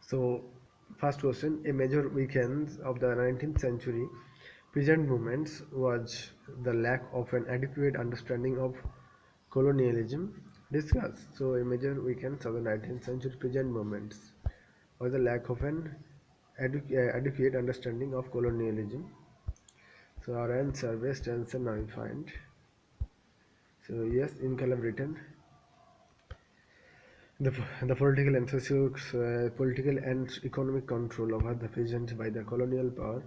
So, first question: a major weakness of the 19th century peasant movements was the lack of an adequate understanding of colonialism. Discuss. So, a major weakness of the 19th century peasant movements was the lack of an adequate understanding of colonialism. So, our answer best answer now we find. So, yes, in column written. The political and economic control over the peasants by the colonial power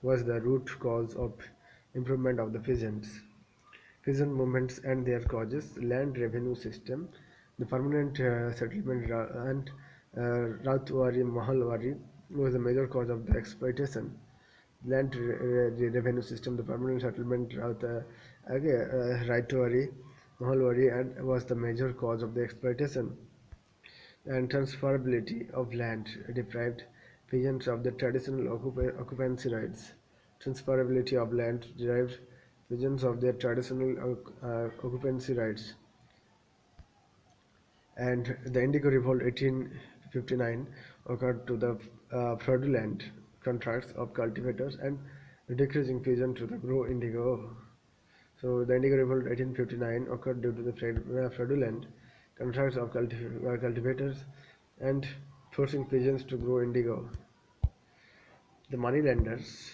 was the root cause of improvement of the peasants. Peasant movements and their causes, land revenue system, the permanent settlement and Rautwari Mahalwari was the major cause of the exploitation. Land revenue system, the permanent settlement Raitwari Mahalwari and was the major cause of the exploitation and transferability of land deprived peasants of the traditional occupancy rights. Transferability of land deprived peasants of their traditional occupancy rights. And the Indigo Revolt 1859 occurred to the fraudulent contracts of cultivators and decreasing peasants to the grow indigo. So the Indigo Revolt 1859 occurred due to the fraudulent contracts of cultivators and forcing peasants to grow indigo. The moneylenders,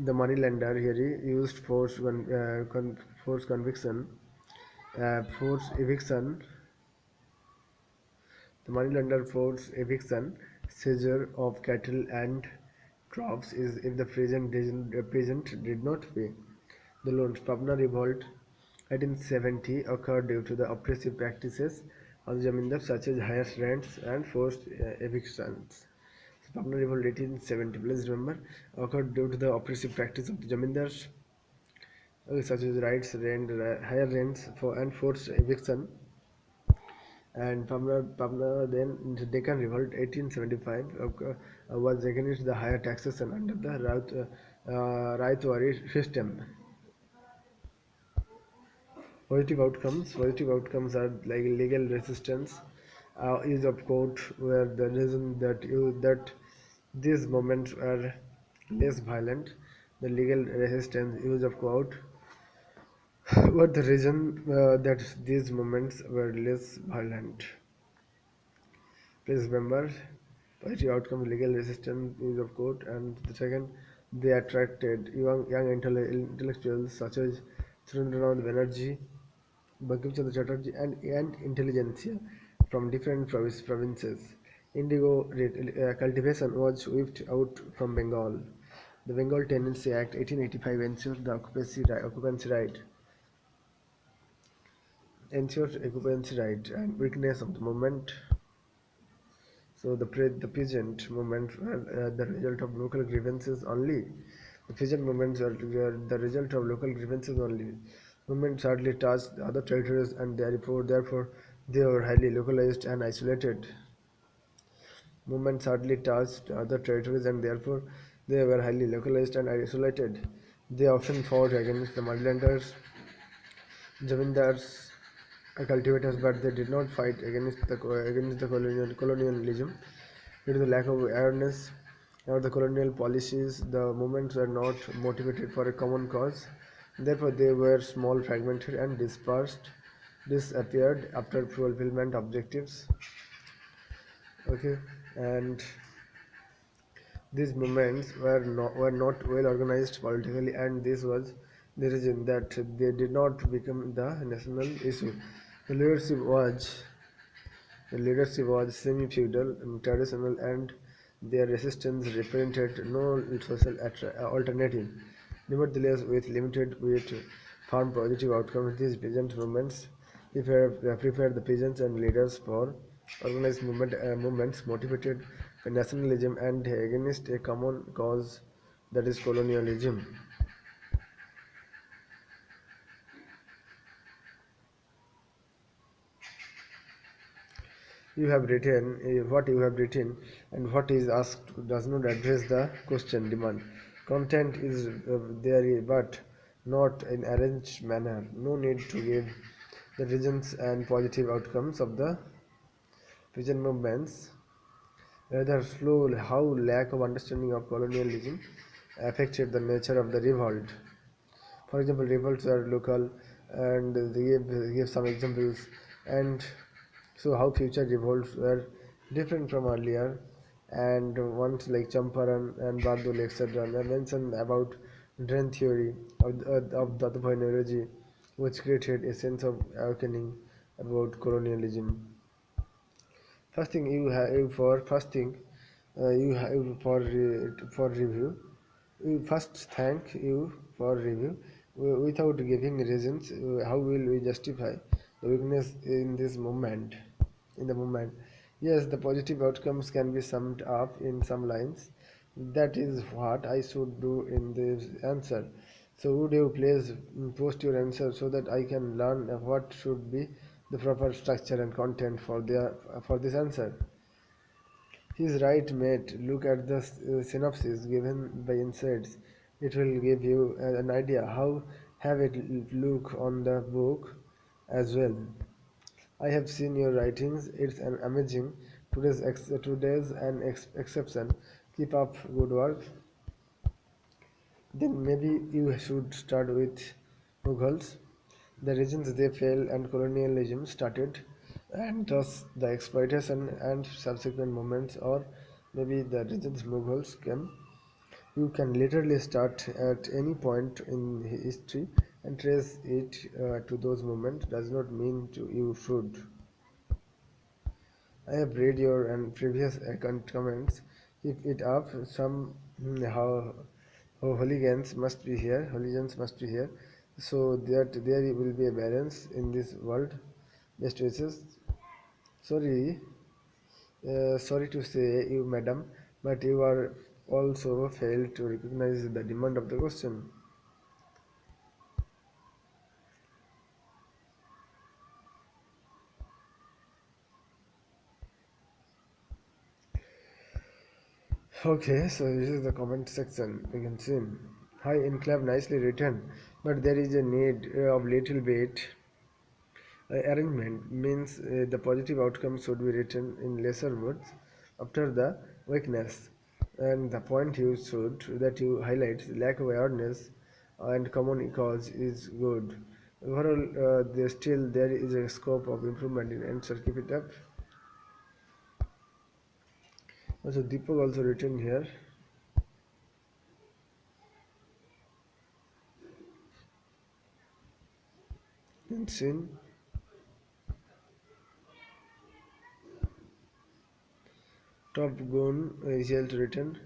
the moneylender here used force conviction, force eviction. The moneylender forced eviction, seizure of cattle and crops is if the peasant did not pay the loans. Pabna Revolt 1870 occurred due to the oppressive practices of the zamindar such as higher rents and forced evictions. So Pabna Revolt 1870, please remember, occurred due to the oppressive practice of the zamindars such as higher rents and forced eviction. And Pamna then in the Deccan Revolt 1875 was against the higher taxation under the Raitwari system. Positive outcomes are like legal resistance, use of court, where the reason that these movements are less violent. The legal resistance, use of court, were the reason that these movements were less violent. Please remember, positive outcome, legal resistance, use of court, and the second, they attracted young intellectuals such as Surendranath Banerjee, Bankim Chandra Chatterjee, and intelligentsia from different provinces. Indigo cultivation was whipped out from Bengal. The Bengal Tenancy Act 1885 ensures occupancy right and weakness of the movement. So the peasant movement were the result of local grievances only. The peasant movements were the result of local grievances only. Movements hardly touched the other territories and therefore they were highly localized and isolated. Movements hardly touched other territories and therefore they were highly localized and isolated. They often fought against the mudlanders, zamindars, cultivators, but they did not fight against the colonialism. Due to the lack of awareness of the colonial policies, the movements were not motivated for a common cause. Therefore, they were small, fragmented, and disappeared after fulfillment objectives. Okay, and these movements were not well organized politically, and this was the reason that they did not become the national issue. The leadership was The leadership was semi-feudal and traditional, and their resistance represented no social alternative. Nevertheless, with limited with firm positive outcomes, these peasant movements prepared the peasants and leaders for organized movements motivated by nationalism and against a common cause, that is colonialism. What you have written and what is asked does not address the question demand. Content is there but not in arranged manner. No need to give the reasons and positive outcomes of the peasant movements, rather slow, how lack of understanding of colonialism affected the nature of the revolt. For example, revolts are local, and they give some examples, and so how future revolts were different from earlier. And ones like Champaran and Bardoli, etc., they mention about drain theory of the energy, which created a sense of awakening about colonialism. First thing you have for first thing you have for review. We first thank you for review. Without giving reasons. How will we justify the weakness in this moment? In the moment, yes, the positive outcomes can be summed up in some lines. That is what I should do in this answer. So would you please post your answer so that I can learn what should be the proper structure and content for this answer. He's right, mate. Look at the synopsis given by insights. It will give you an idea how have it look on the book as well. I have seen your writings. It's an amazing. Today's an exception. Keep up good work. Then maybe you should start with Mughals, the reasons they fell and colonialism started, and thus the exploitation and subsequent moments, or maybe the reasons Mughals came. You can literally start at any point in history and trace it to those moments. Does not mean to you should. I have read your and previous comments. Keep it up. Some how hooligans must be here. Hooligans must be here, so that there will be a balance in this world. Best wishes. Sorry, sorry to say you, madam, but you are also failed to recognize the demand of the question. Okay, so this is the comment section. You can see. Hi, enclave, nicely written, but there is a need of little bit arrangement. Means the positive outcome should be written in lesser words after the weakness, and the point you should that you highlight lack of awareness and common cause is good. Overall, there is a scope of improvement in answer. Keep it up. Also, Deepak also written here. In sin, top gun result written.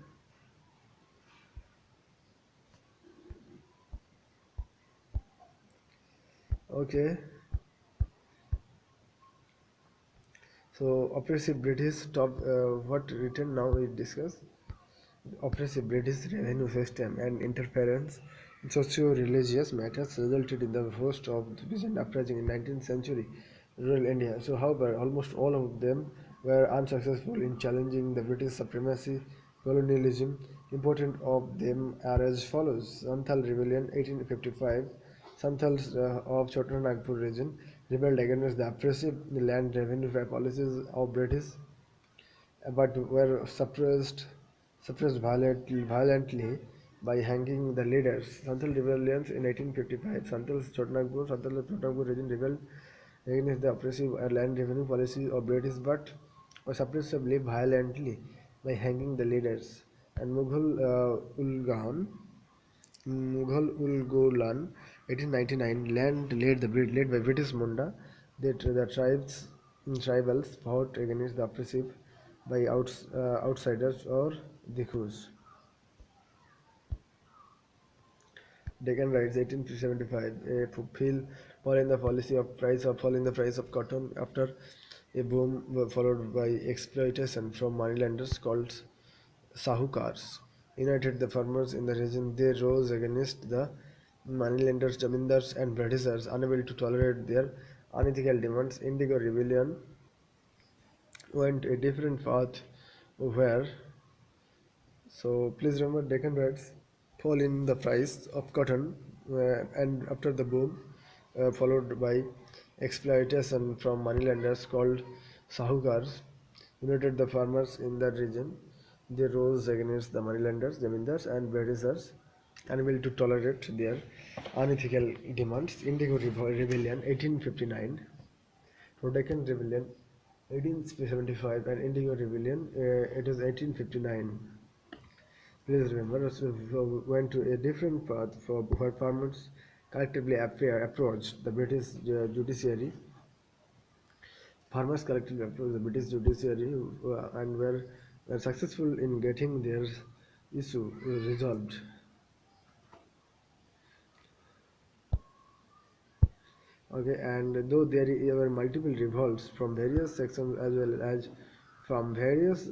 Okay, so oppressive British top. What written now we discuss. Oppressive British revenue system and interference in socio-religious matters resulted in the host of the peasant uprising in 19th century rural India. So, however, almost all of them were unsuccessful in challenging the British supremacy, colonialism. Important of them are as follows: Santhal Rebellion, 1855. Santals of Chotanagpur region rebelled against the oppressive land revenue policies of British but were suppressed violently by hanging the leaders. Santhal rebellions in 1855. Santhal Chotanagpur region rebelled against the oppressive land revenue policy of British but were suppressed violently by hanging the leaders. And Mughal Ulgolan, 1899, led by British Munda, that the tribals fought against the oppressive by outsiders or Dikhus. Deccan Rights, 1875, a fall in the price of cotton after a boom followed by exploitation from moneylanders called Sahukars. United the farmers in the region, they rose against the moneylenders, zamindars, and Britishers, unable to tolerate their unethical demands. Indigo Rebellion went a different path where, so please remember Deccan Rights fall in the price of cotton and after the boom followed by exploitation from moneylenders called Sahukars. united the farmers in that region. They rose against the moneylenders, zamindars, and Britishers, unable to tolerate their unethical demands. Indigo Rebellion, 1859, Rhodesian Rebellion, 1875, and Indigo Rebellion, it is 1859. Please remember, went to a different path for where farmers collectively approached the British judiciary. Farmers collectively approached the British judiciary and were successful in getting their issue resolved. Okay, and though there were multiple revolts from various sections as well as from various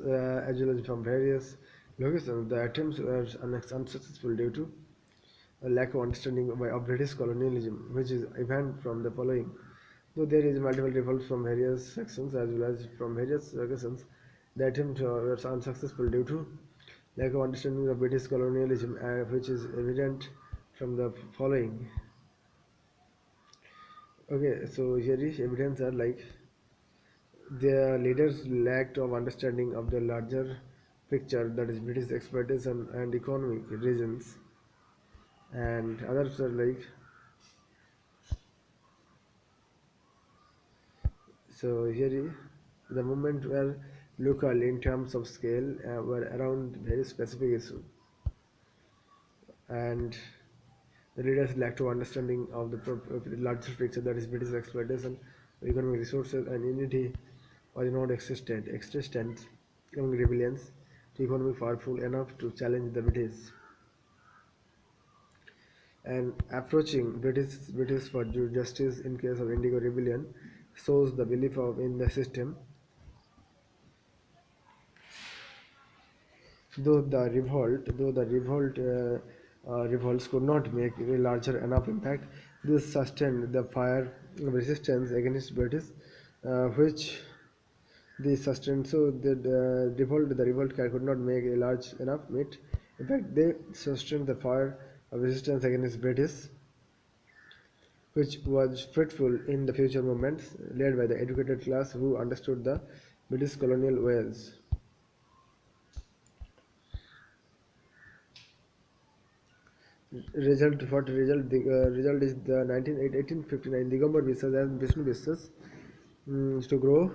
locations, the attempts were unsuccessful due to a lack of understanding of British colonialism, which is evident from the following. Though there is multiple revolts from various sections as well as from various locations, the attempt was unsuccessful due to lack of understanding of British colonialism, which is evident from the following. Okay, so here is evidence are like their leaders lacked of understanding of the larger picture, that is British exploitation and economic reasons, and others are like, so here is the movement were local in terms of scale, were around very specific issue, and the leaders lacked of understanding of the larger picture, that is British exploitation, economic resources, and unity was not existent among rebellions to economy powerful enough to challenge the British. And approaching British for justice in case of Indigo Rebellion shows the belief of in the system. Though the revolts could not make a larger enough impact, this sustained the fire of resistance against British, which they sustained. So the revolt could not make a large enough meet. In fact, they sustained the fire of resistance against British, which was fruitful in the future movements led by the educated class who understood the British colonial ways. Result is the 1859 Digambar Biswas and Vishnu Biswas to grow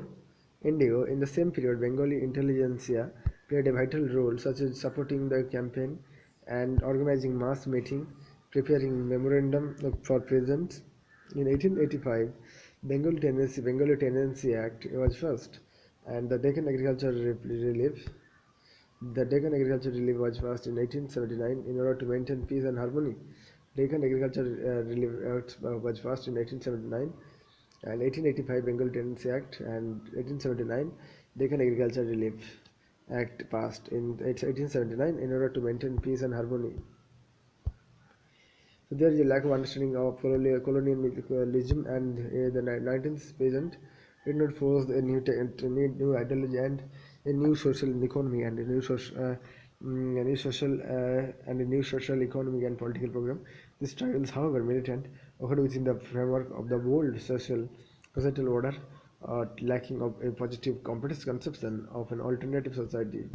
indigo. In the same period, Bengali intelligentsia played a vital role, such as supporting the campaign and organizing mass meeting, preparing memorandum for presents. In 1885, Bengali Tenancy Act was first, and the Deccan Agriculture Relief the Deccan Agriculture Relief was passed in 1879 in order to maintain peace and harmony. Deccan Agriculture Relief Act was passed in 1879, and 1885 Bengal Tenancy Act, and 1879 Deccan Agriculture Relief Act passed in 1879 in order to maintain peace and harmony. So there is a lack of understanding of colonialism, and the 19th peasant did not force a new ideology and a new social economy and a new social and a new social economic and political program. These struggles, however militant, occurred within the framework of the old societal order, lacking of a positive competence conception of an alternative society.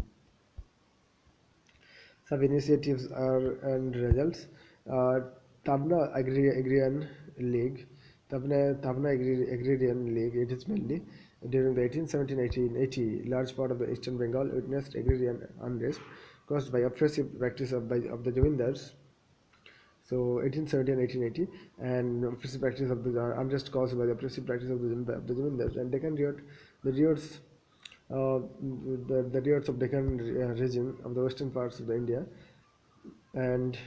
Some initiatives are and results. Uh, Agrarian League, Agrarian League, it is mainly during the 1870-1880, large part of the eastern Bengal witnessed agrarian unrest caused by oppressive practice of the Jamindars. So 1870 and 1880, and oppressive practice of the unrest caused by the oppressive practice of the Jamindars, and Deccan Riot, the riots, the riots of Deccan region of the western parts of the India, and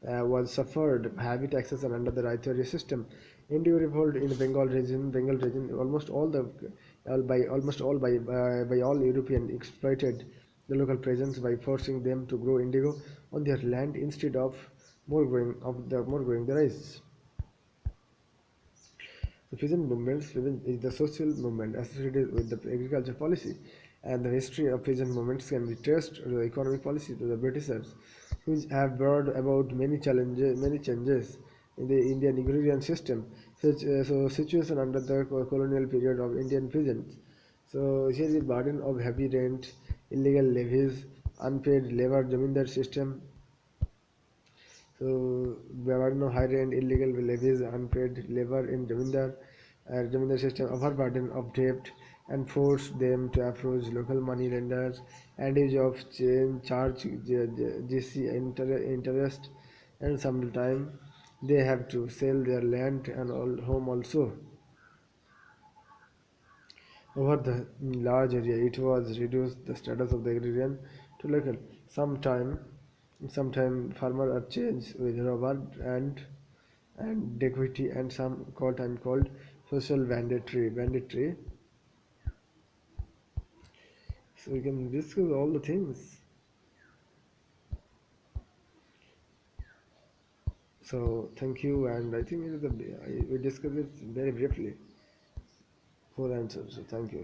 was suffered heavy taxes and under the Raithori system. Indigo revolt in the Bengal region, by all European exploited the local presence by forcing them to grow indigo on their land instead of more growing the rice. The peasant is the social movement associated with the agriculture policy, and the history of peasant movements can be traced to the economic policy to the Britishers, which have brought about many changes in the Indian agrarian system. So situation under the colonial period of Indian peasants. So here is the burden of heavy rent, illegal levies, unpaid labor, zamindar system. So there were no high rent, illegal levies, unpaid labor in Jamindar system, overburden of debt, and forced them to approach local money lenders and use of charge GC interest, and sometime they have to sell their land and all home also. Over the large area, it was reduced the status of the agrarian to local. Sometime, sometime farmer are changed with robber and equity and some called social banditry. So we can discuss all the things. So thank you, and I think it is we discussed it very briefly. Four answers. So thank you.